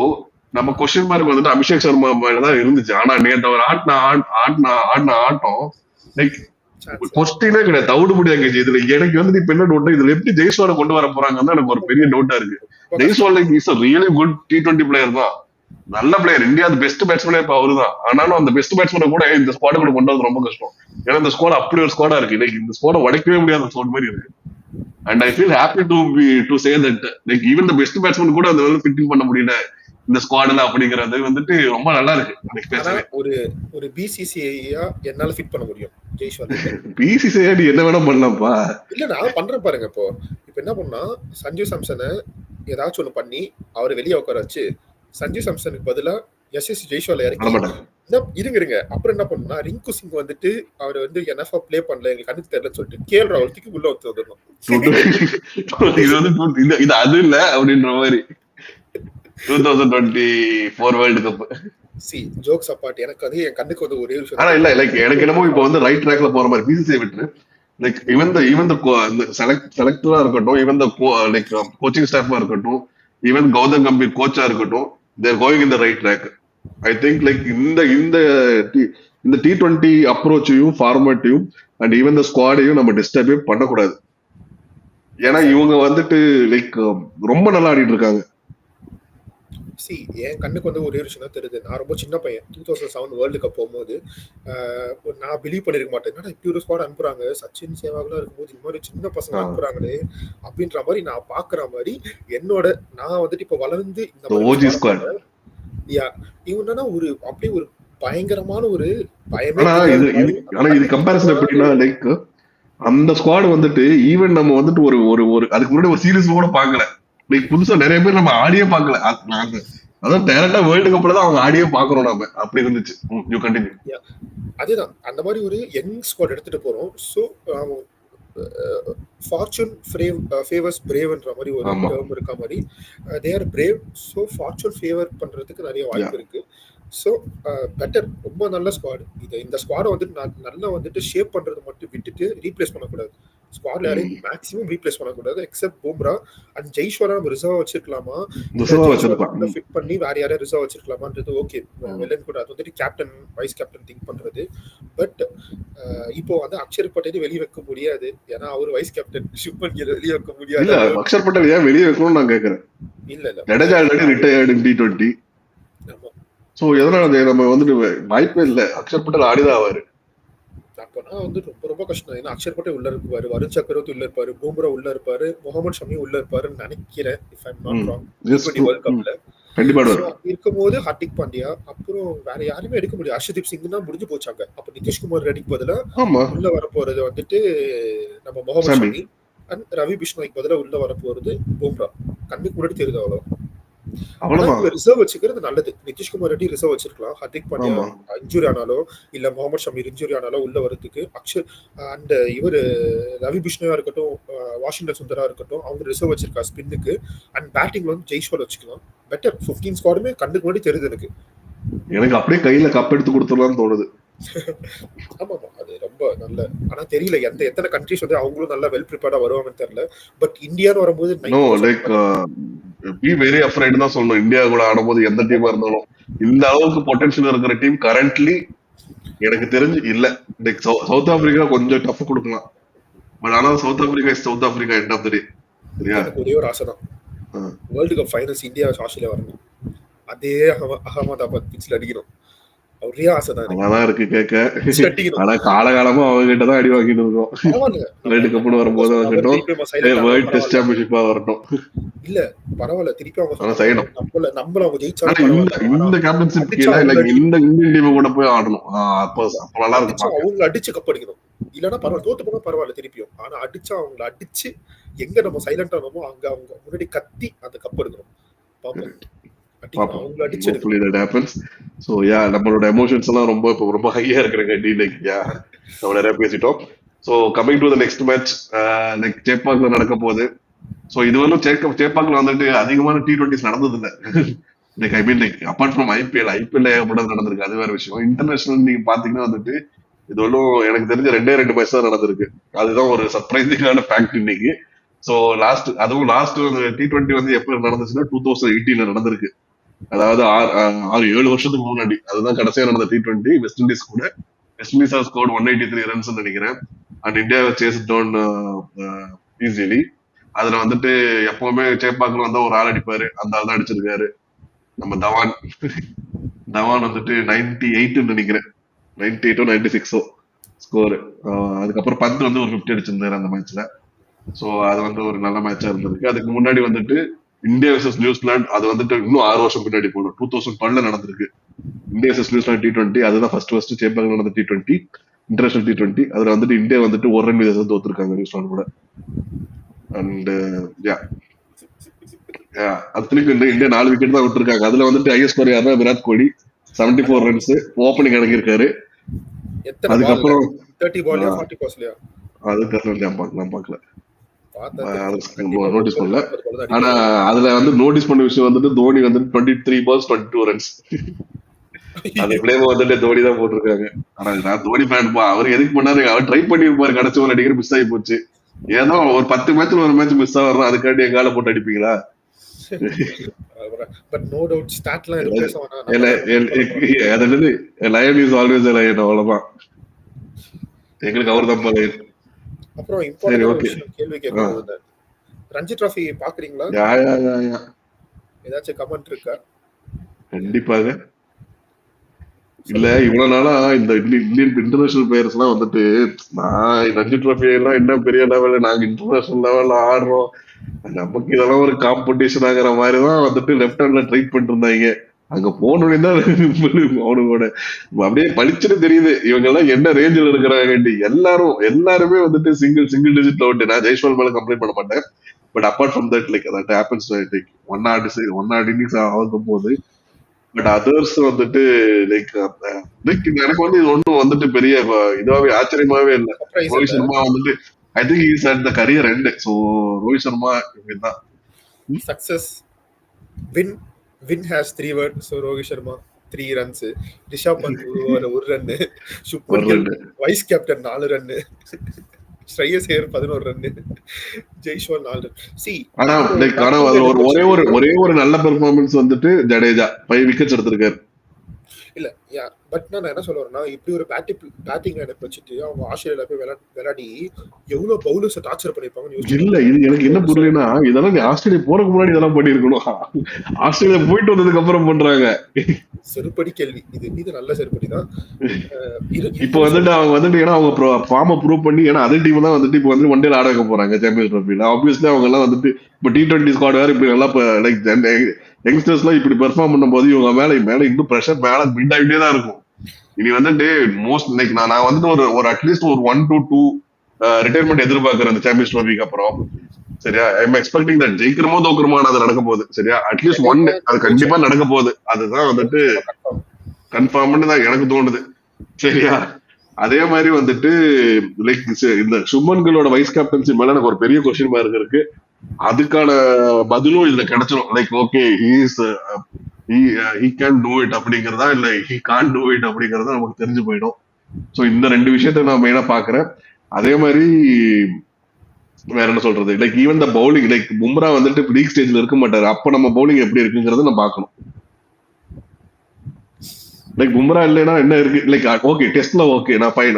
நம்ம கொஸ்டின் மார்க் வந்துட்டு அபிஷேக் சர்மா தான் இருந்துச்சு. ஆனா நேற்று அவர் ஆடின ஆட்டம் லைக் கொஸ்டினே கிடையாது, தவிடு முடியாது. இதுல எனக்கு வந்து இப்ப என்ன டவுட், இதுல எப்படி ஜெய்ஸ்வாலை கொண்டு வர போறாங்கன்னு எனக்கு ஒரு பெரிய டவுட்டா இருக்கு. Jaiswal is a really good T20 player தான், நல்ல பிளேயர், இந்தியா பெஸ்ட் பேட்ஸ்மேன் இப்ப அவரு தான். ஆனாலும் அந்த பெஸ்ட் பேட்ஸ்மேனை கூட இந்த ஸ்குவாட கூட கொண்டு வரது ரொம்ப கஷ்டம். ஏன்னா இந்த ஸ்குவாட் அப்படி ஒரு ஸ்குவாடா இருக்கு. லைக் இந்த ஸ்குவாட உடைக்கவே முடியாத ஸ்குவாட் மாதிரி இருக்கு. And I feel happy to say that like even the best batsman கூட அந்த வந்து ஃபிட்டிங் பண்ண முடியல இந்த ஸ்குவாட்ல அப்படிங்கிறது வந்துட்டு ரொம்ப நல்லா இருக்கு. ஒரு பிசிசிஐயா என்னால ஃபிட் பண்ண முடியும் ஜெய்ஸ்வால். பிசிசிஐ நீ என்ன வேணா பண்ணலாம்ப்பா. இல்ல நான் பண்றேன் பாருங்க. இப்போ என்ன பண்ணா சஞ்சு சாம்சனை ஏதாச்சும் ஒண்ணு பண்ணி அவரை வெளியே உட்கார வச்சு சஞ்சு சாம்சனுக்கு பதிலா எஸ்எஸ் ஜெய்ஸ்வால் இறக்கி இருங்க. அப்புறம் என்ன பண்ணா ரிங்கு சிங் வந்துட்டு அவர் வந்து என்எஃப்ஆ பிளே பண்ணல, எங்களுக்கு கணக்கு தெரியலன்னு சொல்லிட்டு கேஎல் ராவலுக்கு உள்ள வந்துடணும். இது அது இல்ல அப்படின்ற மாதிரி 2024 world cup. C jokes apart, எனக்கு அது என் கண்ணுக்கு வந்து ஒரே விஷயம். ஆனா இல்ல லைக் எனக்கு என்னமோ இப்போ வந்து ரைட் ட்ராக்ல போற மாதிரி பிசிசிஐ விட்டு லைக் ஈவன் த செலக்டரா இருக்கட்டும், ஈவன் த லைக் கோச்சிங் ஸ்டாஃபா இருக்கட்டும், ஈவன் கௌதம் கம்பீர் கோச்சா இருக்கட்டும், they're going in the right track. I think like இந்த T20 அப்ரோச்சையும் ஃபார்மேட்டையும் அண்ட் ஈவன் த ஸ்குவாடையும் நம்ம டிஸ்டர்பே பண்ணக்கூடாது. ஏன்னா இவங்க வந்துட்டு லைக் ரொம்ப நல்லா ஆடிட்டு இருக்காங்க. சி என் கண்ணுக்கு வந்து ஒரே விஷயம் தான் தெரியுது. நான் ரொம்ப சின்ன பையன் 2007 வேர்ல்டு கப் போகும்போது நான் பிலீவ் பண்ணிருக்க மாட்டேன். என்னடா இப்படி ஒரு ஸ்குவாட் அனுப்புறாங்க, சச்சின் சேவாகலாம் இருக்கும்போது இந்த மாதிரி சின்ன பசங்க அனுப்புறாங்களே அப்படின்ற மாதிரி நான் பாக்குற மாதிரி என்னோட நான் வந்துட்டு இப்ப வளர்ந்து இந்த இவனா ஒரு அப்படியே ஒரு பயங்கரமான ஒரு பயமே. ஆனா இது கம்பேரிசன் எப்படின்னா லைக் அந்த ஸ்குவாட் வந்துட்டு ஈவன் நம்ம வந்துட்டு ஒரு ஒரு அதுக்கு முன்னாடி ஒரு சீரீஸ் கூட பாக்கல. லைக் புதுசா நிறைய பேர் நம்ம ஆடியே பாக்கல. அதான் டைரக்டா வேர்ல்டு கப்ல தான் அவங்க ஆடியே பாக்குறோம் நாம. அப்படி இருந்துச்சு. You continue. அதேதான் அந்த மாதிரி ஒரு யங் ஸ்குவாட் எடுத்துட்டு போறோம். சோ ஃபார்ச்சூன் ஃபேவர்ஸ் பிரேவ்ன்ற மாதிரி ஒரு டேர்ம் இருக்க மாதிரி they are brave. So fortune favour பண்றதுக்கு நிறைய வாய்ப்பு இருக்கு. ஸோ பெட்டர், ரொம்ப நல்ல ஸ்குவாட். இந்த ஸ்குவாடை வந்துட்டு நல்லா வந்துட்டு ஷேப் பண்றது மட்டும் விட்டுட்டு ரீப்ளேஸ் பண்ணக்கூடாது. ஸ்குவாட்ல யாரையும் மேக்ஸிமம் ரீப்ளேஸ் பண்ணக்கூடாது எக்ஸப்ட் பும்ரா அண்ட் ஜெய்ஸ்வாலை நம்ம ரிசர்வ் வச்சிருக்கலாமா, இல்ல ரிசர்வா ஜெய்ஸ்வாலை வச்சிருக்கலாம். உள்ள ஃபிட் பண்ணி வேற யாரையும் ரிசர்வ் வச்சிருக்கலாமான்றது ஓகே வெல்லன் கூட அது வந்துட்டு கேப்டன் வைஸ் கேப்டன் திங்க் பண்றது. பட் இப்போ வந்து அக்ஷர் பட்டேல் வெளியே வைக்க முடியாது, ஏன்னா அவர் வைஸ் கேப்டன். சுப்மன் கில் வெளியே வைக்க முடியாது. இல்ல அக்ஷர் பட்டேல் ஏன் வெளியே வைக்கணும்னு நான் கேட்கறேன். இல்ல இல்ல ஜடேஜா ஆல்ரெடி ரிட்டையர்டு இன் T20. ஆமா. சோ எதனால அது நம்ம வந்துட்டு வாய்ப்பே இல்ல. அக்ஷர் பட்டேல் ஆடிதான் ஆவாரு. அப்பனா வந்து ரொம்ப ரொம்ப கஷ்டம். ஏன்னா அக்ஷர் பட்டேல் உள்ள இருப்பாரு, வருண் சக்கரவர்த்தி உள்ள இருப்பாரு, பும்ரா உள்ள இருப்பாரு, முகமது ஷமி உள்ள இருப்பாருன்னு நினைக்கிறேன், if I'm not wrong, T20 world கப்ல. கண்டிப்பா So, அப்படி இருக்கும்போது ஹர்திக் பாண்டியா, அப்புறம் வேற யாருமே எடுக்க முடியாது. ஹர்ஷதீப் சிங் தான் முடிஞ்சு போச்சாங்க. அப்ப நிதிஷ்குமார் ரெட்டிக்கு பதிலா ஆமா உள்ள வரப்போறது வந்துட்டு நம்ம முகமது ஷமி. ஷமி அண்ட் ரவி பிஷ்ணோய்க்கு பதிலா உள்ள வரப்போறது பும்ரா. கண்ணுக்கு முன்னாடி தெரியுது அவ்வளோ. ஆனா அவ்வளவுதான். இவங்க ரிசர்வ் வச்சுக்கிறது நல்லது. நிதிஷ்குமார் ரெட்டி ரிசர்வ் வச்சிருக்கலாம். ஹர்திக் பாண்டியா ஆமா இன்ஜுரி ஆனாலோ இல்ல முகமது ஷமீர் இன்ஜுரி ஆனாலோ உள்ள வரதுக்கு அக்ஷர் அண்ட் இவர் ரவி பிஷ்ணோயா இருக்கட்டும், வாஷிங்டன் சுந்தரா இருக்கட்டும், அவங்க ரிசர்வ் வச்சிருக்கா ஸ்பின்னுக்கு. அண்ட் பேட்டிங்ல வந்து ஜெய்ஸ்வால் வச்சுக்கலாம். பெட்டர் 15 ஸ்குவாடுமே கண்ணுக்கு முன்னாடி தெரியுது எனக்கு. எனக்கு அப்படியே கையில கப் எடுத்து கொடுத்துடலாம்னு தோணுது. ஆமா ஆமா, அது ரொம்ப நல்ல. ஆனா தெரியல எத்தனை கண்ட்ரிஸ் வந்து அவங்களும் நல்லா வெல் ப்ரிப்பேர்டா வருவாங்கன்னு தெரியல. பட் இந்தியான்னு வரும்போது no 90% like be very afraid தான் சொல்லணும். இந்தியா கூட ஆடும்போது எந்த டீமா இருந்தாலும் இந்த அளவுக்கு பொட்டன்ஷியல் இருக்கிற டீம் கரண்ட்லி எனக்கு தெரிஞ்சு இல்ல. லைக் சவுத் ஆப்பிரிக்கா கொஞ்சம் டஃப் கொடுக்கலாம். பட் ஆனா south Africa is south Africa end of the day. சரியா? எனக்கு ஒரே ஒரு ஆசை தான், ஆ. World cup finals India Australia வரணும். அதே அகமதாபாத் பிச்சில் அடிக்கணும். ஒரே ஆசை தான் எனக்கு. நல்லாதான் இருக்கு கேட்க. பிச்சில் அடிக்கணும். ஆனா காலகாலமா அவங்க கிட்ட தான் அடி வாங்கிட்டு இருக்கோம். பரவாயில்ல, வேர்ல்டு கப்னு வரும்போது இருக்கட்டும், வேர்ல்டு டெஸ்ட் சாம்பியன்ஷிப்பா வரட்டும். இல்ல பரவாயில்ல, திருப்பி அவங்க ஆனா செய்யணும். நம்மள அவங்க ஆனா ஜெயிச்சாலும் இந்த பரவாயில்ல. இந்த கேப்டன்ஷிப் அடிச்சு கீழே அவங்க லைக் இந்த இந்தியன் டீம் கூட போய் ஆடணும். அப்ப நல்லா இருக்கும் அடிச்சு பாக்க. அவங்க அடிச்சு கப் அடிக்கணும். இல்லன்னா பரவாயில்ல, தோத்து போனா பரவாயில்ல திருப்பியும். ஆனா அடிச்சா அவங்கள அடிச்சு எங்க நம்ம சைலண்டா ஆனோமோ அங்க அவங்க முன்னாடி கத்தி அந்த கப் எடுக்கணும். பாப்போம். பாப்போம். அவங்கள அடிச்சு Hopefully that happens. So yeah, நம்மளோட எமோஷன்ஸ் எல்லாம் ரொம்ப இப்போ ரொம்ப ஹையா இருக்கிற லைக் யா நம்ம நிறைய பேசிட்டோம். So coming to the next match, like சேப்பாக்ல நடக்க போகுது. ஸோ இது வந்து சேப்பாக்ல வந்துட்டு அதிகமான T20s நடந்தது இல்லை. Like I mean like apart from IPL ஏகப்பட்டது நடந்திருக்கு, அது வேற விஷயம். இன்டர்நேஷனல் நீங்க பாத்தீங்கன்னா வந்துட்டு இது ஒன்றும் எனக்கு தெரிஞ்ச 2 மேட்ச் தான் நடந்திருக்கு. அதுதான் ஒரு சர்ப்ரைசிங்கான ஃபேக்ட் இன்னைக்கு. ஸோ அதுவும் லாஸ்ட் T20 வந்து எப்ப நடந்துச்சுன்னா 2018 நடந்திருக்கு. அதாவது 6-7 வருஷத்துக்கு முன்னாடி. அதுதான் கடைசியா நடந்த T20 வெஸ்ட் இண்டீஸ் கூட. West Indies has scored 183 runs நினைக்கிறேன். And India chase down easily. அதுல வந்துட்டு எப்பவுமே சேப்பாக்குல வந்து ஒரு ஆள் அடிப்பாரு, அந்த ஆள் தான் அடிச்சிருக்காரு, நம்ம தவான் வந்துட்டு 98 நினைக்கிறேன், 98 96 ஸ்கோர். அதுக்கப்புறம் பந்த் வந்து ஒரு 50 அடிச்சிருந்தாரு அந்த மேட்ச்ல. சோ அது வந்து ஒரு நல்ல மேட்சா இருந்திருக்கு. அதுக்கு முன்னாடி வந்துட்டு இந்தியா வர்சஸ் நியூசிலாந்து, அது வந்துட்டு இன்னும் 6 வருஷம் பின்னாடி போகணும், 2012 நடந்திருக்கு. இந்தியா வர்சஸ் நியூசிலாந்து T20, அதுதான் ஃபர்ஸ்ட் சேப்பாக்ல நடந்த T20 இன்டர்நேஷனல் T20. அதுல வந்துட்டு இந்தியா வந்துட்டு 1 ரன் வித்தியாசம் தோத்துருக்காங்க நியூசிலாந்து கூட. அண்ட் அத்தனைக்கு இந்தியா 4 விக்கெட் தான் விட்டுருக்காங்க. அதுல வந்துட்டு ஹையஸ்ட் ஸ்கோர் யாருன்னா விராட் கோலி 74 ரன்ஸ் ஓப்பனிங் இறங்கியிருக்காரு. அதுக்கப்புறம் 30 பால்லையா 40 பால்ஸ்லையா அது தெரியல, நான் பார்க்கல, நோட்டீஸ் பண்ணல. ஆனா அதுல வந்து நோட்டீஸ் பண்ண விஷயம் வந்துட்டு தோனி வந்துட்டு 23 balls 22 runs. அந்த பிளேம் வந்துட்டு தோனி தான் போட்டிருக்காங்க. ஆனா நான் தோனி ஃபேன் பா, அவர் எதுக்கு பண்ணாரு, அவர் ட்ரை பண்ணிருப்பாரு, கடைசி ஒரு அடிக்கிற மிஸ் ஆகி போச்சு. ஏதோ ஒரு 10 மேட்ச்ல ஒரு மேட்ச் மிஸ் ஆகிறோம், அதுக்காண்டி எங்கால போட்டு அடிப்பீங்களா? பட் நோ டவுட் ஸ்டாட்லாம் எதுவும் பேச வேணாம். அதாவது line is always a lion, அவ்வளவுதான். எங்களுக்கு அவர் தான் லயன். அப்புறம் இம்பார்ட்டன்ட் விஷயம் கேள்வி கேட்கறது, ரஞ்சி டிராஃபி பாக்குறீங்களா? ஏதாச்சும் கமெண்ட் இருக்கா? கண்டிப்பாக இல்ல. இவ்வளவு நாளா இந்த இந்தியன் இன்டர்நேஷனல் பிளேயர்ஸ் எல்லாம் வந்துட்டு நான் ரஞ்சி டிராஃபி எல்லாம் என்ன பெரிய லெவல்ல நாங்க இன்டர்நேஷனல் லெவல்ல ஆடுறோம், நமக்கு இதெல்லாம் ஒரு காம்படிஷன் ஆகிற மாதிரிதான் வந்துட்டு லெப்ட் ஹேண்ட்ல ட்ரை பண்ணிட்டு இருந்தாங்க. அங்க போனோடனே தான் அவனுங்களோட அப்படியே பளிச்சுன்னு தெரியுது இவங்க எல்லாம் என்ன ரேஞ்சில் இருக்கிறாங்க. எல்லாருமே வந்துட்டு சிங்கிள் டிஜிட்ல அவுட். நான் ஜெய்ஸ்வால் மேல கம்ப்ளைண்ட் பண்ண மாட்டேன். But apart from that like that happens like one odd innings ஆகும் போது, பட் அதர்ஸ் வந்துட்டு லைக் எனக்கு வந்து இது ஒன்றும் வந்துட்டு பெரிய இதாவே ஆச்சரியமாவே இல்லை. ரோஹித் சர்மா வந்துட்டு I think is at the career end. So Rohit Sharma தான் success. Win has 3 words. So Rohit Sharma 3 runs, Rishabh Pant 1 run, Shubman Gill vice captain 4 run. Shreyas Iyer 11 run, Jaiswal 4 run. சி ஆனா இதுல லைக் ஆனா பேட்டிங் அதுல லைனப் ஒரே ஒரு நல்ல பெர்ஃபார்மன்ஸ் வந்துட்டு ஜடேஜா 5 விக்கெட்ஸ் எடுத்திருக்காரு. இல்ல பட் நான் என்ன சொல்ல வரேன்னா, இப்படி ஒரு பேட்டிங் லைனப் வச்சுட்டு அவங்க ஆஸ்திரேலியால போய் விளையாடி எவ்வளவு பவுலர்ஸ் டார்ச்சர் பண்ணிருப்பாங்கன்னு யோசிச்சு இல்ல பாருங்க. இது எனக்கு என்ன புரியலன்னா, இதெல்லாம் நீ ஆஸ்திரேலியா போறதுக்கு முன்னாடி இதெல்லாம் பண்ணிருக்கணும். ஆஸ்திரேலியா போயிட்டு வந்ததுக்கு அப்புறம் பண்றாங்க. செருப்படி கேள்வி இது நல்ல செருப்படி தான். இப்ப வந்துட்டு அவங்க வந்துட்டு ஏன்னா அவங்க ஃபார்மை ப்ரூவ் பண்ணி, ஏன்னா அதே டீம் தான் வந்துட்டு இப்ப வந்து ஒன் டேல ஆட வைக்க போறாங்க சாம்பியன்ஸ் ட்ரோஃபில. ஆப்வியஸ்லி அவங்க எல்லாம் வந்துட்டு இப்ப T20 ஸ்குவாட் வேற இப்ப நல்லா லைக் யங்ஸ்டர்ஸ் எல்லாம் இப்படி பெர்ஃபார்ம் பண்ணும்போது இவங்க மேல இன்னும் பிரஷர் மேல பில்ட் ஆகிட்டே தான் இருக்கும். இனி வந்துட்டு மோஸ்ட் லைக் நான் வந்துட்டு ஒரு அட்லீஸ்ட் ஒரு 1 to 2 ரிட்டையர்மெண்ட் எதிர்பார்க்கிறேன் அந்த சாம்பியன்ஸ் ட்ரோஃபிக்கு அப்புறம். சரியா, ஐ எக்ஸ்பெக்டிங் தட் ஜெயிக்கிறமோ தோக்குறமோ அது நடக்க போகுது. சரியா, அட்லீஸ்ட் ஒன் அது கண்டிப்பா நடக்க போகுது. அதுதான் வந்துட்டு கன்ஃபார்ம்னு தான் எனக்கு தோணுது. சரியா, அதே மாதிரி வந்துட்டு லைக் இந்த சுமன்களோட வைஸ் கேப்டன்சி மேல எனக்கு ஒரு பெரிய கொஸ்டின் மார்க் இருக்கு. அதுக்கான பதிலும் இதுல கிடைச்சிடும். Like okay he can do it அப்படிங்கறதா இல்ல he can't do it அப்படிங்கறதா நமக்கு தெரிஞ்சு போயிடும். சோ இந்த ரெண்டு விஷயத்த நான் மெயினா பாக்குறேன். அதே மாதிரி வேற என்ன சொல்றது, லைக் ஈவன் த பவுலிங், லைக் பும்ரா வந்துட்டு லீக் ஸ்டேஜ்ல இருக்க மாட்டாரு. அப்ப நம்ம பவுலிங் எப்படி இருக்குங்கிறத நம்ம பார்க்கணும். லைக் பும்ரா இல்லைன்னா என்ன இருக்கு, லைக் ஓகே டெஸ்ட்ல ஓகே நான் ஃபைன்,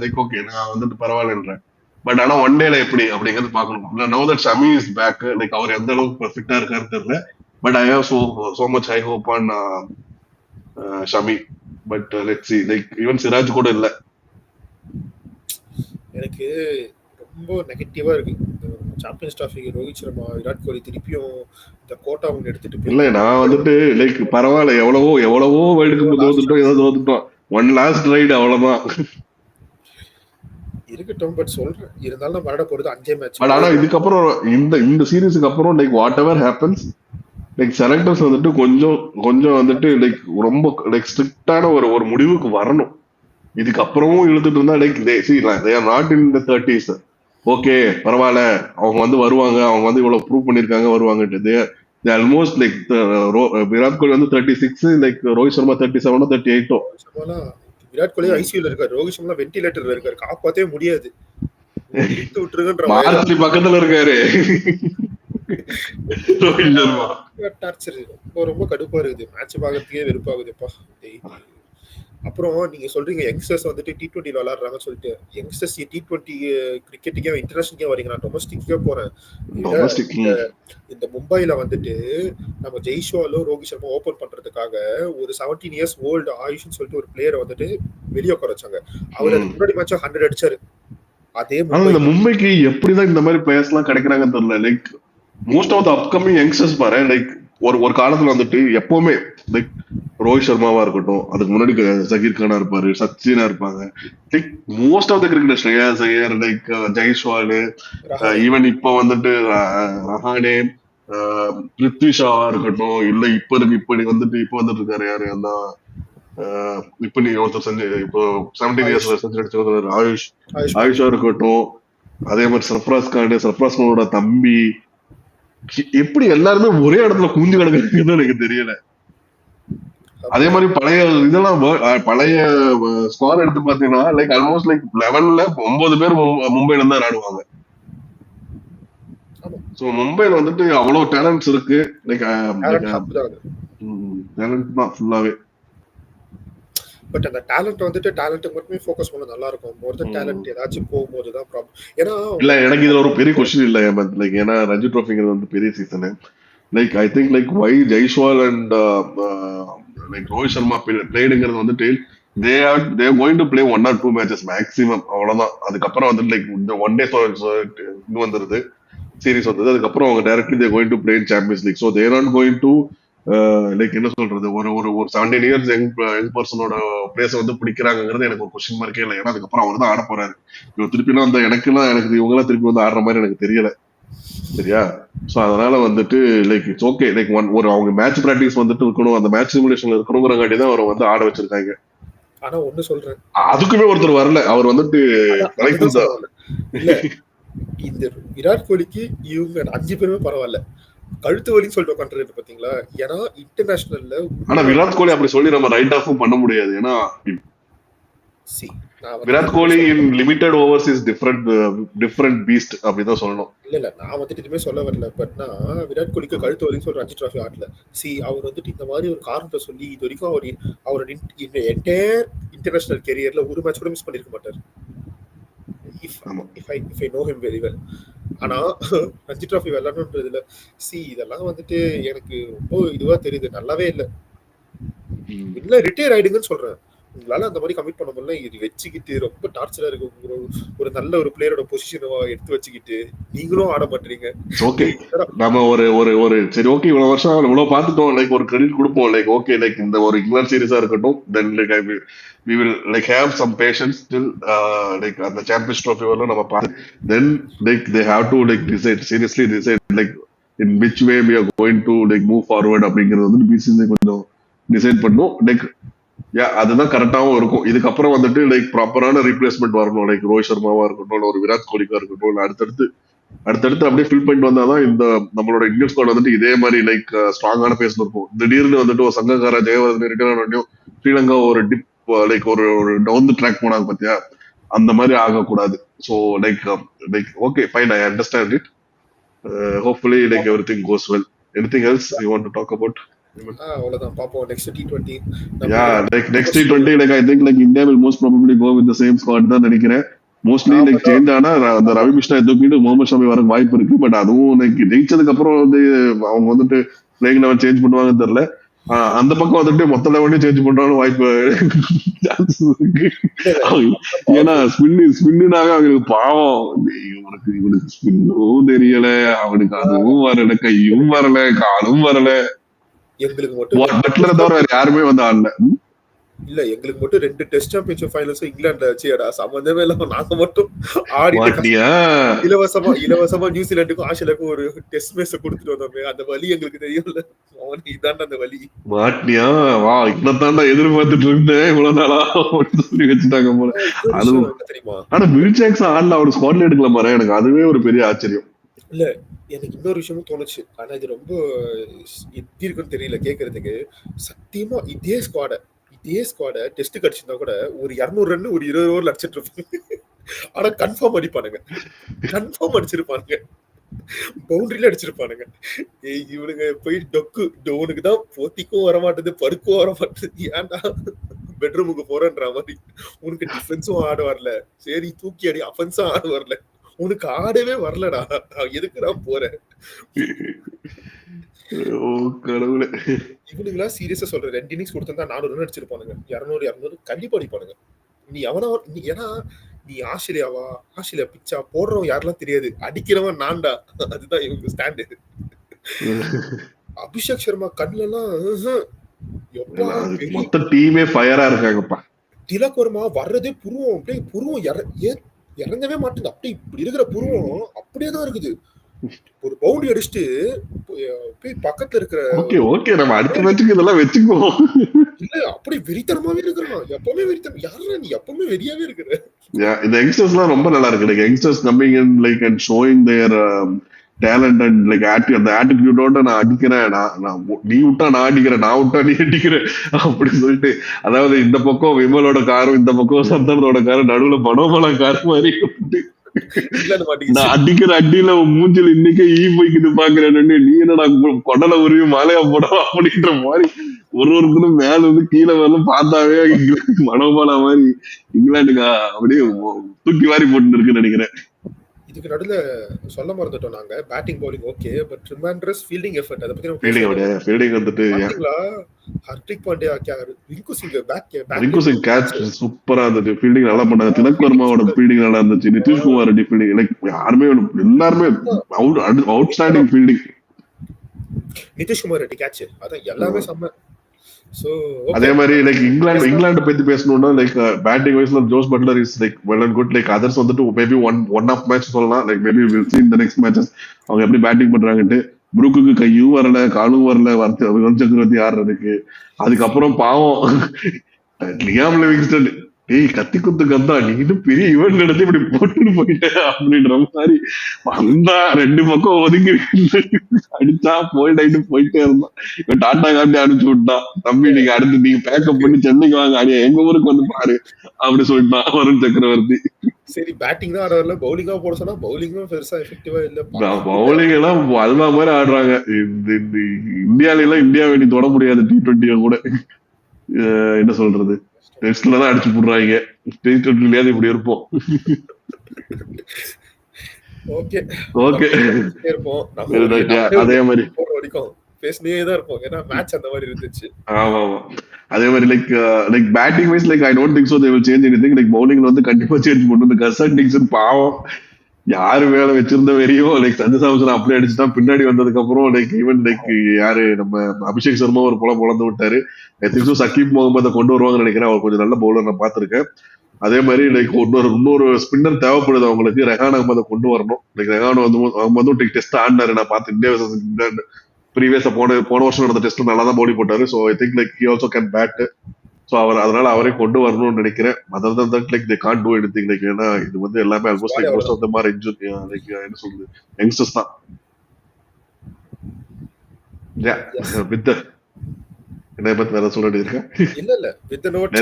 லைக் ஓகே நான் வந்துட்டு பரவாயில்லன்றேன். பட் ஆனா ஒன் டேல எப்படி அப்படிங்கறது பாக்கணும். No that Shami is back, like அவர் எந்த அளவுக்கு பெர்ஃபெக்ட்டா இருக்காரு தெரியல. But I have so much high hope on Shami. But let's see, like even Siraj கூட இல்ல. எனக்கு ரொம்ப நெகட்டிவா இருக்கு சாம்பியன்ஸ் ட்ராஃபிக்கு. ரோஹித் சர்மா, விராட் கோலி திருப்பியும் இந்த கோட்டா அவங்க எடுத்துட்டு இல்ல நான் வந்துட்டு லைக் பரவாயில்ல, எவ்வளவோ வேர்ல்டு கப் தோத்துட்டோம், ஏதோ தோத்துட்டோம், ஒன் லாஸ்ட் ரைடு அவ்வளவுதான் இருக்கட்டும். பட் சொல்றேன், இருந்தாலும் நம்ம விளையாட போறது 5 மேட்ச். பட் ஆனா இதுக்கப்புறம் இந்த சீரீஸுக்கு அப்புறம் like what ever happens, like selectors வந்துட்டு கொஞ்சம் வந்துட்டு லைக் ரொம்ப லைக் ஸ்ட்ரிக்டான ஒரு முடிவுக்கு வரணும். இதுக்கப்புறமும் இழுத்துட்டு இருந்தா like they are not in the 30s. Okay பரவாயில்ல, அவங்க வந்து வருவாங்க, அவங்க வந்து இவ்வளவு ப்ரூவ் பண்ணிருக்காங்க வருவாங்கட்டு. ஆல்மோஸ்ட் லைக் விராட் கோலி வந்து 36, லைக் ரோஹித் சர்மா 37 38. விராட் கோலி ஐசியூல இருக்காரு, ரோஹித் சர்மா வென்டிலேட்டர்ல இருக்காரு, காப்பாத்தவே முடியாது. மார்ச்லி பக்கத்துல இருக்காரு ரோஹித் சர்மா. டார்ச்சர் ரொம்ப கடுப்பா இருக்குது, மேட்ச் பாக்கிறதுக்கே வெறுப்பாகுதுப்பா. அப்புறம் நீங்க சொல்றீங்க யங்ஸ்டர்ஸ் வந்துட்டு T20 விளையாடுறாங்கன்னு சொல்லிட்டு, யங்ஸ்டர்ஸ் T20 கிரிக்கெட்டுக்கே இன்டர்நேஷனலுக்கே வரீங்க, நான் டொமஸ்டிக்கே போறேன். இந்த மும்பைல வந்துட்டு நம்ம ஜெய்ஸ்வாலும் ரோஹித் சர்மா ஓபன் பண்றதுக்காக ஒரு 17 years ஓல்டு ஆயுஷ்னு சொல்லிட்டு ஒரு பிளேயரை வந்துட்டு வெளியே உட்கார வச்சாங்க. அவர் அதுக்கு முன்னாடி மேட்ச் 100 அடிச்சாரு. அதே மும்பைக்கு எப்படிதான் இந்த மாதிரி பிளேயர்ஸ் எல்லாம் கிடைக்கிறாங்கன்னு தெரியல. Like most of the upcoming youngsters பாரு, லைக் ஒரு காலத்துல வந்துட்டு எப்பவுமே லைக் ரோஹித் சர்மாவா இருக்கட்டும், அதுக்கு முன்னாடி ஜகீர் கானா இருப்பாரு, சச்சினா இருப்பாங்க. Like most of the cricketer, Shreyas Iyer, like Jaiswal, even இப்ப வந்துட்டு ரஹானே, பிருத்வி ஷாவா இருக்கட்டும், இல்ல இப்ப வந்துட்டு இருக்காரு யாரு அந்த இப்ப நீ ஒருத்தர் செஞ்சு இப்போ 17 years செஞ்சு அடிச்சு ஆயுஷா இருக்கட்டும், அதே மாதிரி சர்ஃப்ராஸ் கானோட தம்பி, எப்படி எல்லாருமே ஒரே இடத்துல குஞ்சு கிடக்குன்னு எனக்கு தெரியல. அதே மாதிரி பழைய ஸ்குவாட் எடுத்து பாத்தீங்கன்னா லைக் ஆல்மோஸ்ட் லைக் 11ல 9 பேர் மும்பைல இருந்தா விளையாடுவாங்க. சோ மும்பைல வந்துட்டு அவ்வளவு டேலண்ட்ஸ் இருக்கு. லைக் டேலண்ட் தான் ஃபுல்லாவே. பட் அந்த டேலண்ட் வந்துட்டு டேலண்ட்டுக்கு மட்டுமே ஃபோக்கஸ் பண்ண நல்லா இருக்கும். மோர் தென் டேலண்ட் ஏதாச்சும் போகும்போது தான் ப்ராப்ளம். ஏன்னா இல்ல எனக்கு இதுல ஒரு பெரிய கொஸ்டின் இல்ல ஹேமந்த், லைக் ஏன்னா ரஞ்சி ட்ரோஃபிங்கிறது வந்து பெரிய season. Like I think like why Jaiswal and like Rohit Sharma பிளேடுங்கிறது வந்துட்டு they are going to play 1 or 2 matches maximum, அவ்வளவுதான். அதுக்கப்புறம் வந்து லைக் இந்த ஒன் டே இது வந்துருது, சீரீஸ் வந்தது. அதுக்கப்புறம் அவங்க directly they going to play in Champions League. So they are not going to like என்ன சொல்றது, ஒரு 17 years யங் பர்சனோட பிளேஸ் வந்து பிடிக்கிறாங்கிறது எனக்கு ஒரு கொஸ்டின் மார்க்கே இல்லை. ஏன்னா அதுக்கப்புறம் அவர் தான் ஆட போறாரு. இவங்க திருப்பிலாம் வந்து எனக்கு இவங்க எல்லாம் திருப்பி வந்து ஆடுற மாதிரி எனக்கு தெரியல. சரியா, சோ அதனால வந்துட்டு லைக் இட்ஸ் ஓகே, லைக் ஒரு அவங்க மேட்ச் பிராக்டிஸ் வந்துட்டு இருக்கணும், அந்த மேட்ச் சிமுலேஷன்ல இருக்கணுங்கிறங்காட்டி தான் அவரை வந்து ஆட வச்சிருக்காங்க. ஆனா ஒண்ணு சொல்றேன், அதுக்குமே ஒருத்தர் வரல, அவர் வந்துட்டு இந்த விராட் கோலிக்கு இவங்க 5 பேருமே பரவாயில்ல, கழுத்து வலின்னு சொல்லிட்டு உட்காந்துருக்கு பாத்தீங்களா. ஏன்னா இன்டர்நேஷனல்ல ஆனா விராட் கோலி அப்படி சொல்லி நம்ம ரைட் ஆஃபும் பண்ண முடியாது. ஏன்னா நான் வந்துட்டு விராட் எதுவுமே கோலி சொல்ல in limited overs is different beast அப்படிதான் சொல்லணும். இல்ல நான் வந்துட்டு எதுவுமே சொல்ல வரல. பட் நான் விராட் கோலிக்கு கழுத்து வலின்னு ஒரு ரஞ்சி டிராஃபி ஆடல. அவர் வந்துட்டு இந்த மாதிரி ஒரு காரணத்தை சொல்லி இது வரைக்கும் அவரோட என்டையர் இன்டர்நேஷனல் கெரியர்ல ஒரு மேட்ச் கூட மிஸ் பண்ணிருக்க மாட்டார். if I know him very well. ஆனா ரஞ்சி டிராஃபி விளையாடணுன்றதுல இதெல்லாம் வந்துட்டு எனக்கு ரொம்ப இதுவா தெரியுது, நல்லாவே இல்லை. இல்ல ரிட்டையர் ஆயிடுங்கன்னு சொல்றேன். உங்களால அந்த மாதிரி கமிட் பண்ண முடியல, இது வச்சுக்கிட்டு ரொம்ப டார்ச்சரா இருக்கு. ஒரு நல்ல ஒரு பிளேயரோட பொசிஷனை எடுத்து வச்சுக்கிட்டு நீங்களும் ஆட மாட்டீங்க. ஓகே நம்ம ஒரு ஒரு ஒரு சரி ஓகே இவ்வளவு வருஷம் இவ்வளவு பார்த்துட்டோம், லைக் ஒரு கிரெடிட் கொடுப்போம், லைக் ஓகே லைக் இந்த ஒரு இங்கிலாந்து சீரீஸா இருக்கட்டும், then like we will like have some patience till like அந்த சாம்பியன்ஸ் ட்ரோஃபி வரலும் நம்ம பார்த்து then like they have to like seriously decide like in which way we are going to like move forward அப்படிங்கிறது வந்து BCG கொஞ்சம் decide பண்ணும். Like அதுதான் கரெக்டாவும் இருக்கும். இதுக்கப்புறம் வந்துட்டு லைக் ப்ராப்பரான ரீப்ளேஸ்மெண்ட் வரணும், லைக் ரோஹித் சர்மாவா இருக்கட்டும், இல்லை ஒரு விராட் கோலிக்கா இருக்கட்டும், இல்லை அடுத்தடுத்து அப்படியே ஃபில் பண்ணிட்டு வந்தாதான் இந்த நம்மளோட இந்தியன் ஸ்குவாட் வந்துட்டு இதே மாதிரி லைக் ஸ்ட்ராங்கான பேஸ்ல இருக்கும். திடீர்னு வந்துட்டு ஒரு சங்ககாரா ஜெயவர்தன் ரிட்டர்ன் ஆனோடனையும் ஸ்ரீலங்கா ஒரு டிப் லைக் ஒரு டவுன் தி ட்ராக் போனாங்க பாத்தியா, அந்த மாதிரி ஆகக்கூடாது. So like okay fine, I understand it. Hopefully like everything goes well. Anything else you want to talk about? அவ்வளவுதான், பாப்போம் next T20. Next T20 I think like India will most probably go with the same squad தான் நினைக்கிறேன். Mostly like change ஆனா அந்த ரவி பிஷ்ணா தூக்கிட்டு முகமது ஷமி வர வாய்ப்பு இருக்கு. பட் அதுவும் லைக் ஜெயிச்சதுக்கு அப்புறம் வந்து அவங்க வந்துட்டு பிளேயிங் லெவல் சேஞ்ச் பண்ணுவாங்கன்னு தெரியல. அந்த பக்கம் வந்துட்டு மொத்த லெவலையும் சேஞ்ச் பண்றாலும் வாய்ப்பு இருக்கு. ஏன்னா ஸ்பின்னாக அவங்களுக்கு பாவம், இவனுக்கு ஸ்பின்னும் தெரியல, அவனுக்கு அதுவும் வரல, கையும் வரல, காலும் வரல. எங்களுக்கு மட்டும் தவிர வேற யாருமே வந்து ஆடல. இல்ல எங்களுக்கு மட்டும் 2 டெஸ்ட் சாம்பியன்ஷிப் ஃபைனல்ஸ் இங்கிலாந்துல வச்சுடா, சம்பந்தமே இல்லாம நாங்க மட்டும் ஆடி இலவசமா நியூசிலாந்துக்கும் ஆஸ்திரேலியாவுக்கும் ஒரு டெஸ்ட் மேட்ச் கொடுத்துட்டு வந்தோமே, அந்த வலி எங்களுக்கு தெரியல. அவனுக்கு இதாண்டா அந்த வலி. மாட்டியா வா, இப்பதான்டா எதிர்பார்த்துட்டு இருந்தேன் இவ்வளவு நாளா சொல்லி வச்சுட்டாங்க போல. அதுவும் தெரியுமா, ஆனா வில் ஜாக்சன் ஆடல, அவர் ஸ்குவாட்ல எடுக்கல பாரு, எனக்கு அதுவே ஒரு பெரிய ஆச்சரியம். இல்ல எனக்கு இன்னொரு விஷயமும் தோணுச்சு, ஆனா இது ரொம்ப எப்படி இருக்குன்னு தெரியல கேட்கறதுக்கு. சத்தியமா இதே ஸ்குவாட டெஸ்ட் கடிச்சிருந்தா கூட ஒரு 200 ரன் ஒரு 20 ஓவர்ல அடிச்சிட்டு இருப்பாங்க. ஆனா கன்ஃபார்ம் அடிச்சிருப்பானுங்க, பவுண்டரியில அடிச்சிருப்பானுங்க. இவனுங்க போய் டொவுனுக்கு தான் போத்திக்கும் வரமாட்டேது, படுக்கும் வரமாட்டேது, ஏன்டா பெட்ரூமுக்கு போறேன்ற மாதிரி. உனக்கு டிஃபென்ஸும் ஆட வரல, சரி தூக்கி அடி அஃபென்ஸும் ஆட வரல, உனக்கு ஆடவே வரலடா, எதுக்கு நான் போறேன். இவனுங்களா சீரியஸா சொல்ற, 2 இன்னிங்ஸ் கொடுத்திருந்தா 400 ரன் அடிச்சிருப்பானுங்க, 200 கண்டிப்பா அடிப்பானுங்க. நீ ஏன்னா நீ ஆஸ்திரேலியா பிச்சா போடுறவன் யாரெல்லாம் தெரியாது, அடிக்கிறவன் நான்டா, அதுதான் இவங்க ஸ்டாண்டு. அபிஷேக் சர்மா கண்ணுலாம் மொத்த டீமே ஃபயரா இருக்காங்கப்பா. திலக் வர்மா வர்றதே புருவம் இறங்கவே மாட்டேங்குது, அப்படி இப்படி இருக்கிற புருவம் அப்படியேதான் இருக்குது. ஒரு பவுண்டரி அடிச்சுட்டு போய் பக்கத்துல இருக்கிற ஓகே நம்ம அடுத்த மேட்சுக்கு இதெல்லாம் வெச்சுக்குவோம். இல்ல அப்படி வெறித்தனமாவே இருக்கிறான், எப்பவுமே வெறித்தனம். யாரா நீ எப்பவுமே வெறியாவே இருக்கிற. இந்த யங்ஸ்டர்ஸ்லாம் ரொம்ப நல்லா இருக்கு, like youngsters coming in like and showing their talent and like அந்த ஆட்டிடியூடோட நான் அடிக்கிறேன், நீ விட்டா நான் அடிக்கிறேன், நான் விட்டா நீ அடிக்கிறேன் அப்படின்னு சொல்லிட்டு. அதாவது இந்த பக்கம் விமலோட காரும் இந்த பக்கம் சந்தனோட காரும் நடுவுல பனோமலா கார் மாதிரி நான் அடிக்கிற அடியில மூஞ்சில இன்னைக்கே போய்க்கிட்டு பாக்குறேன், நீ என்னடா கொடலை உருவி மாலையா போடும் அப்படின்ற மாதிரி ஒருத்தரும் மேல வந்து கீழே வரலும் பார்த்தாவே மனோபாலா மாதிரி இங்கிலாந்துக்கா அப்படியே தூக்கி வாரி போட்டு இருக்குன்னு நினைக்கிறேன். இதுக்கு நடுவுல சொல்ல மறந்துட்டோம் நாங்க, batting bowling okay, but tremendous fielding effort. அத பத்தி ஃபீல்டிங் வந்துட்டு ஹர்திக் பாண்டியா ரிங்கு சிங் கேட்ச் சூப்பரா இருந்துச்சு, ஃபீல்டிங் நல்லா பண்ணாங்க. திலக் வர்மாவோட ஃபீல்டிங் நல்லா இருந்துச்சு, நிதிஷ்குமார் ரெட்டி ஃபீல்டிங், லைக் எல்லாருமே outstanding fielding. Nitish Kumar Reddy catch, அதான் எல்லாமே செம்ம. அதே மாதிரி லைக் இங்கிலாந்து பத்தி பேசணும்னா லைக் பேட்டிங் வைஸ்ல Jos Buttler is like well and good. Like others வந்துட்டு மேபி ஒன் ஆஃப் மேட்ச் சொல்லலாம், like maybe will see in the next matches அவங்க எப்படி பேட்டிங் பண்றாங்கட்டு. புரூக்குக்கு கையும் வரல, காலும் வரல, வருண் சக்கரவர்த்தி ஆடுறதுக்கு. அதுக்கப்புறம் பாவம் லியாம் லிவிங்ஸ்டன் டேய் கத்தி குத்து கந்தா நீ இது பெரிய ஈவெண்ட் நடத்தி இப்படி போட்டுட்டு போயிட்ட அப்படின்ற மாதிரி வந்தா 2 பக்கம் ஒதுங்கி அடிச்சா போல்ட் ஆயிட்டு போயிட்டே இருந்தான். இவன் டாடா காண்டி அனுப்பிச்சு விட்டான், தம்பி நீங்க அடுத்து நீங்க பேக்கப் பண்ணி சென்னைக்கு வாங்க, அடியா எங்க ஊருக்கு வந்து பாரு அப்படி சொல்லிட்டான் வருண் சக்கரவர்த்தி. சரி பேட்டிங் தான் ஆடுறதுல பவுலிங்கா போட சொன்னா பவுலிங்கும் பெருசா எஃபெக்டிவா இல்ல. பவுலிங் எல்லாம் அல்வா மாதிரி ஆடுறாங்க. இந்தியால எல்லாம் இந்தியா வேண்டி தொட முடியாது T20 கூட. என்ன சொல்றது, டெஸ்ட்ல தான் அடிச்சு போடுறாங்க, T20 இப்படி இருப்போம். ஓகே ஓகே இருப்போம் அதே மாதிரி வரைக்கும் பேசினே தான் இருப்போம், ஏன்னா மேட்ச் அந்த மாதிரி இருந்துச்சு. ஆமா ஆமா அதே மாதிரி like batting wise like I don't think so they will change anything. Like பவுலிங்ல வந்து கண்டிப்பா சேஞ்ச் பண்ணும். இந்த கர்சன் டிக்சன் பாவம் யாரு மேல வச்சிருந்த வெறியும் லைக் சஞ்சு சாம்சன் அப்படி அடிச்சுதான் பின்னாடி வந்ததுக்கு அப்புறம் லைக் ஈவன் லைக் யாரு நம்ம அபிஷேக் சர்மா ஒரு போல பொழந்து விட்டாரு. ஐ திங்க் சோ சக்கீப் முகமதை கொண்டு வருவாங்கன்னு நினைக்கிறேன். அவர் கொஞ்சம் நல்ல பவுலர் நான் பாத்திருக்கேன். அதே மாதிரி லைக் இன்னொரு ஸ்பின்னர் தேவைப்படுது அவங்களுக்கு. ரெஹான் அகமதை கொண்டு வரணும். லைக் ரெஹான் வந்து டெஸ்ட் ஆடினாரு, நான் பார்த்து இந்தியா ப்ரீவியஸா போன வருஷம் நடந்த டெஸ்ட் நல்லா தான் பவுலிங் போட்டாரு. So I think like he also can bat. So அதனால அவரே கொண்டு வரணும்னு நினைக்கிறேன். Other than that like they can't do anything. Like ஏன்னா இது வந்து எல்லாமே almost like most of the are injury, like என்ன சொல்றது, யங்ஸ்டர்ஸ் தான். வித் என்ன பத்தி வேற சொல்ல வேண்டியது இருக்கா? இல்ல வித் நோட்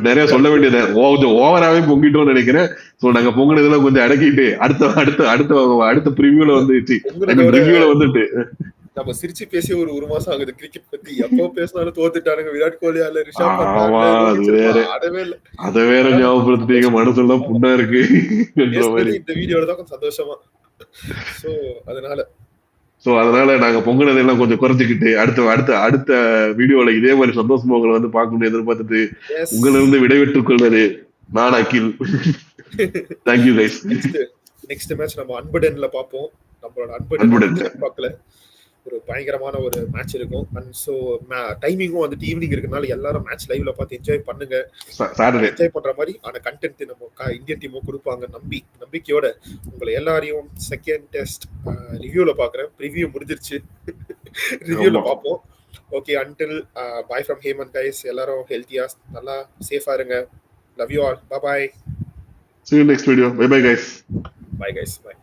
நிறைய சொல்ல வேண்டியது கொஞ்சம் ஓவராவே பொங்கிட்டோம்னு நினைக்கிறேன். ஸோ நாங்க பொங்கினதெல்லாம் கொஞ்சம் அடக்கிட்டு அடுத்த ப்ரிவியூல வந்துட்டு நம்ம சிரிச்சு பேசி ஒரு மாசம் ஆகுது கிரிக்கெட் பத்தி. எப்போ பேசினாலும் தோத்துட்டானுங்க, விராட் கோலி ஆல ரிஷப் அத வேற ஞாபகப்படுத்திட்டீங்க, மனசுலாம் புண்ணா இருக்கு. இந்த வீடியோல தான் கொஞ்சம் சந்தோஷமா. சோ அதனால நாங்க பொங்கினதெல்லாம் கொஞ்சம் குறைச்சிக்கிட்டு அடுத்த வீடியோல இதே மாதிரி சந்தோஷமா உங்களை வந்து பார்க்கணும்னு எதிர்பார்த்துட்டு உங்களை இருந்து விடைபெற்றுக் கொள்வது நான் Akhil. Thank you guys. Next match நம்ம அன்புடன்ல பாப்போம். நம்மளோட அன்புடன் பார்க்கல ஒரு பயங்கரமான ஒரு மேட்ச் இருக்கும். அண்ட் ஸோ டைமிங்கும் வந்துட்டு ஈவினிங் இருக்கனால எல்லாரும் மேட்ச் லைவ்ல பார்த்து என்ஜாய் பண்ணுங்க. என்ஜாய் பண்ற மாதிரி ஆன கண்டென்ட் நம்ம இந்தியன் டீமும் கொடுப்பாங்க நம்பிக்கையோட உங்களை எல்லாரையும் செகண்ட் டெஸ்ட் ரிவ்யூல பாக்குறேன். ரிவ்யூ முடிஞ்சிருச்சு, ரிவ்யூல பார்ப்போம். Okay, until bye from Hemant guys. எல்லாரும் ஹெல்த்தியா நல்லா சேஃபா இருங்க. Love you all. Bye. See you next video. Bye guys. Bye guys. Bye.